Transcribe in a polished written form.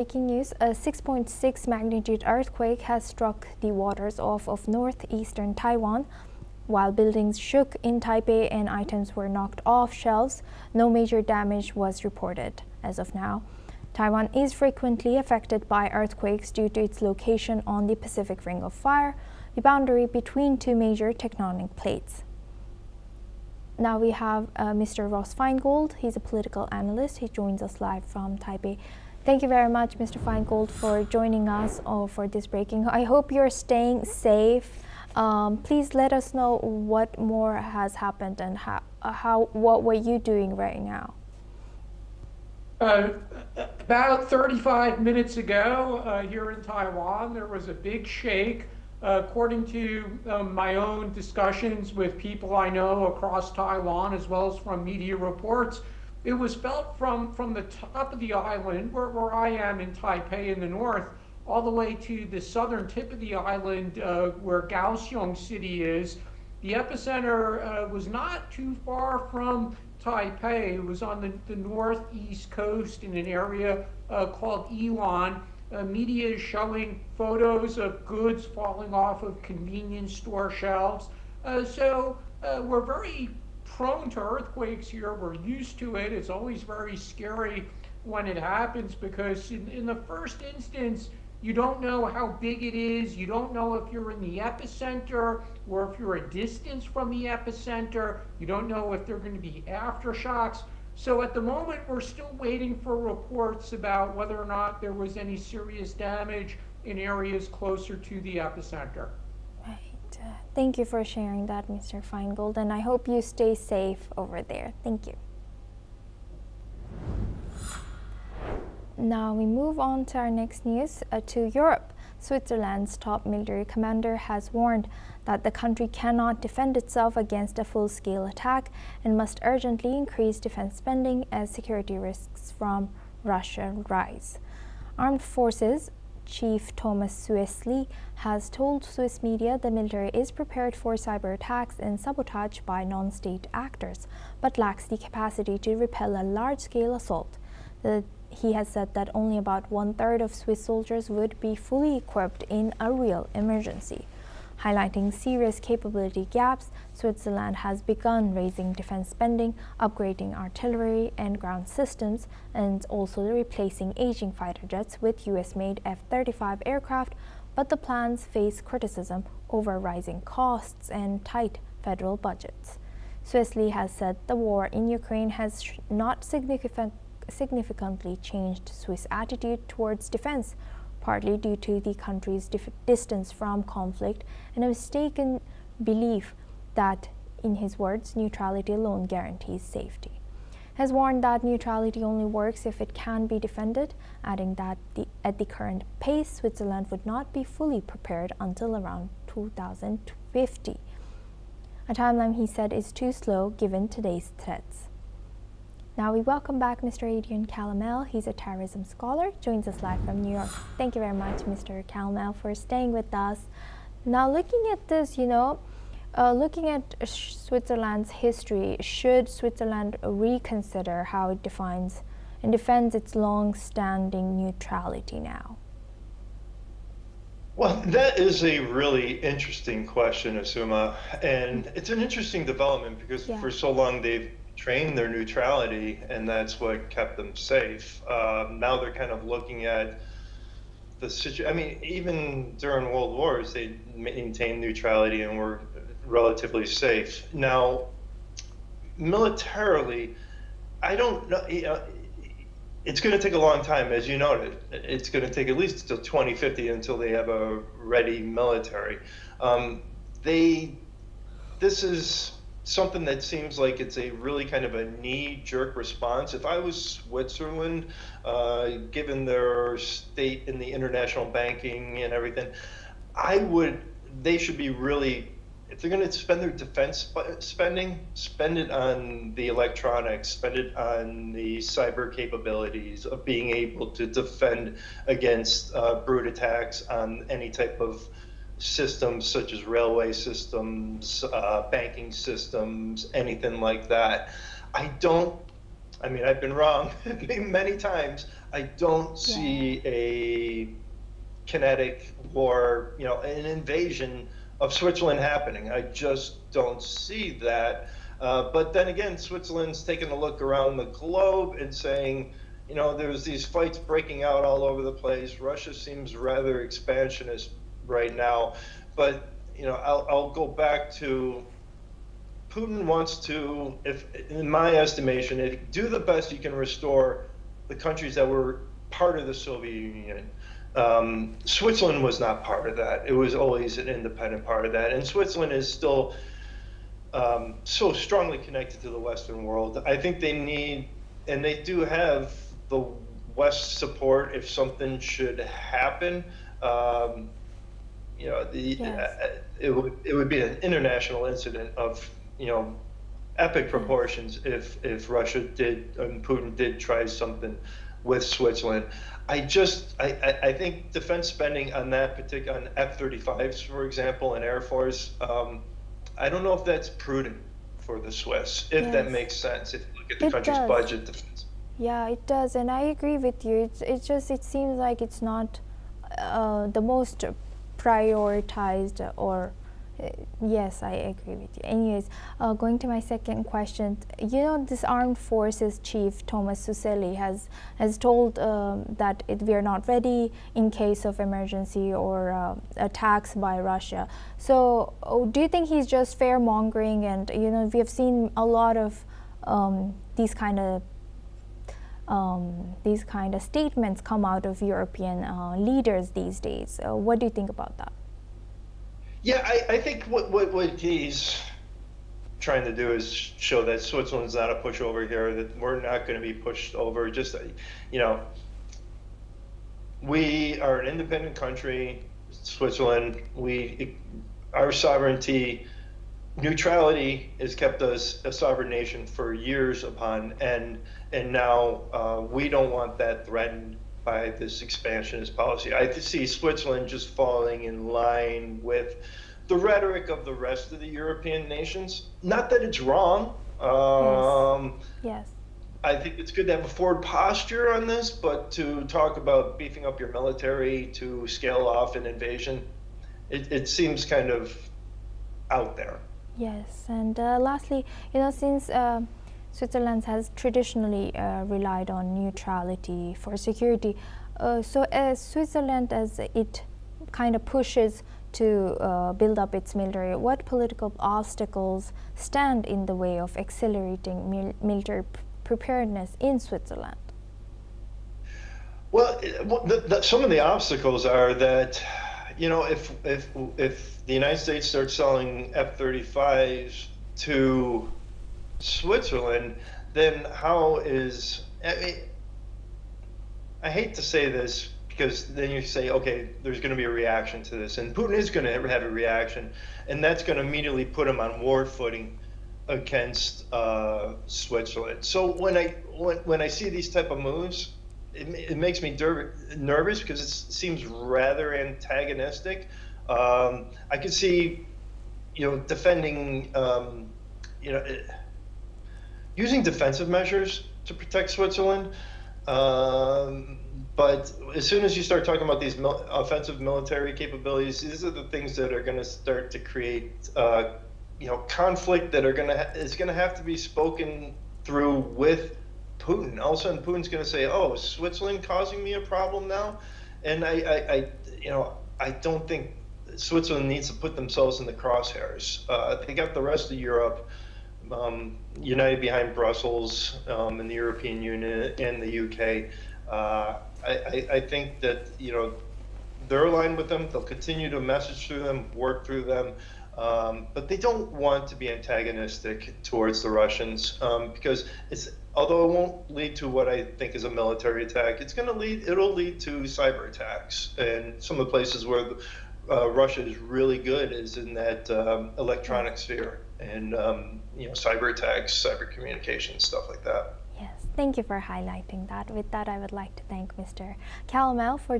Breaking news, a 6.6 magnitude earthquake has struck the waters off of northeastern Taiwan. While buildings shook in Taipei and items were knocked off shelves, no major damage was reported as of now. Taiwan is frequently affected by earthquakes due to its location on the Pacific Ring of Fire, the boundary between two major tectonic plates. Now we have Mr. Ross Feingold. He's a political analyst. He joins us live from Taipei. Thank you very much, Mr. Feingold, for joining us for this breaking. I hope you're staying safe. Please let us know what more has happened and what were you doing right now? About 35 minutes ago, here in Taiwan, there was a big shake. According to my own discussions with people I know across Taiwan, as well as from media reports, it was felt from the top of the island, where I am in Taipei in the north, all the way to the southern tip of the island where Kaohsiung City is. The epicenter was not too far from Taipei. It was on the northeast coast in an area called Yilan. Media is showing photos of goods falling off of convenience store shelves. So we're very prone to earthquakes here. We're used to it. It's always very scary when it happens because in the first instance, you don't know how big it is. You don't know if you're in the epicenter or if you're a distance from the epicenter. You don't know if there are going to be aftershocks. So at the moment, we're still waiting for reports about whether or not there was any serious damage in areas closer to the epicenter. Right. Thank you for sharing that, Mr. Feingold, and I hope you stay safe over there. Thank you. Now we move on to our next news, to Europe. Switzerland's top military commander has warned that the country cannot defend itself against a full-scale attack and must urgently increase defense spending as security risks from Russia rise. Armed Forces Chief Thomas Suesli has told Swiss media the military is prepared for cyber attacks and sabotage by non-state actors, but lacks the capacity to repel a large-scale assault. He has said that only about one-third of Swiss soldiers would be fully equipped in a real emergency. Highlighting serious capability gaps, Switzerland has begun raising defense spending, upgrading artillery and ground systems, and also replacing aging fighter jets with US-made F-35 aircraft, but the plans face criticism over rising costs and tight federal budgets. Suesli has said the war in Ukraine has not significantly changed Swiss attitude towards defense, partly due to the country's distance from conflict and a mistaken belief that, in his words, neutrality alone guarantees safety. He has warned that neutrality only works if it can be defended, adding that at the current pace, Switzerland would not be fully prepared until around 2050. A timeline he said is too slow given today's threats. Now we welcome back Mr. Adrian Calamel. He's a terrorism scholar, joins us live from New York. Thank you very much, Mr. Calamel, for staying with us. Now looking at this, looking at Switzerland's history, should Switzerland reconsider how it defines and defends its long-standing neutrality now? Well, that is a really interesting question, Asuma, and it's an interesting development because for so long they've trained their neutrality, and that's what kept them safe. Now they're kind of looking at the situation. I mean, even during World Wars, they maintained neutrality and were relatively safe. Now, militarily, I don't know. It's going to take a long time, as you noted. It's going to take at least until 2050 until they have a ready military. This is something that seems like it's a really kind of a knee-jerk response. If I was Switzerland, given their state in the international banking and everything, they should be really, if they're going to spend their defense spending, spend it on the electronics, spend it on the cyber capabilities of being able to defend against brute attacks on any type of systems such as railway systems, banking systems, anything like that. I've been wrong many times. I don't see a kinetic war, an invasion of Switzerland happening. I just don't see that. But then again, Switzerland's taking a look around the globe and saying, there's these fights breaking out all over the place. Russia seems rather expansionist right now. But, I'll go back to Putin wants to, in my estimation, do the best you can restore the countries that were part of the Soviet Union. Switzerland was not part of that. It was always an independent part of that. And Switzerland is still so strongly connected to the Western world. I think they need, and they do have the West support if something should happen. It would be an international incident of epic proportions if Russia did and Putin did try something with Switzerland. I think defense spending on that particular, on F-35s, for example, and Air Force, I don't know if that's prudent for the Swiss, if that makes sense, if you look at the country's budget. Defense. Yeah, it does, and I agree with you. It seems like it's not the most prioritized or yes, I agree with you. Anyways, going to my second question, this armed forces chief Thomas Suseli has told that we are not ready in case of emergency or attacks by Russia. So, do you think he's just fear mongering? And we have seen a lot of these kind of statements come out of European leaders these days. What do you think about that? Yeah, I think what he's trying to do is show that Switzerland's not a pushover here, that we're not going to be pushed over. Just, we are an independent country, Switzerland. Our sovereignty, neutrality has kept us a sovereign nation for years upon end, and now we don't want that threatened by this expansionist policy. I see Switzerland just falling in line with the rhetoric of the rest of the European nations. Not that it's wrong. Yes. I think it's good to have a forward posture on this, but to talk about beefing up your military to scale off an invasion, it seems kind of out there. Yes, and lastly, since Switzerland has traditionally relied on neutrality for security. So as Switzerland, as it kind of pushes to build up its military, what political obstacles stand in the way of accelerating military preparedness in Switzerland? Well, some of the obstacles are that, if the United States starts selling F-35s to Switzerland, then I hate to say this because then you say, okay, there's going to be a reaction to this, and Putin is going to have a reaction, and that's going to immediately put him on war footing against Switzerland. So when I see these type of moves, it makes me nervous because it seems rather antagonistic. I could see, defending, using defensive measures to protect Switzerland, but as soon as you start talking about these offensive military capabilities, these are the things that are going to start to create, conflict that is going to have to be spoken through with Putin. All of a sudden, Putin's going to say, "Oh, is Switzerland causing me a problem now?" And I don't think Switzerland needs to put themselves in the crosshairs. They got the rest of Europe united behind Brussels and the European Union and the UK. I think that they're aligned with them. They'll continue to message through them, work through them, but they don't want to be antagonistic towards the Russians because although it won't lead to what I think is a military attack, it'll lead to cyber attacks. And some of the places where Russia is really good is in that electronic sphere and cyber attacks, cyber communications, stuff like that. Yes, thank you for highlighting that. With that, I would like to thank Mr. Calmel for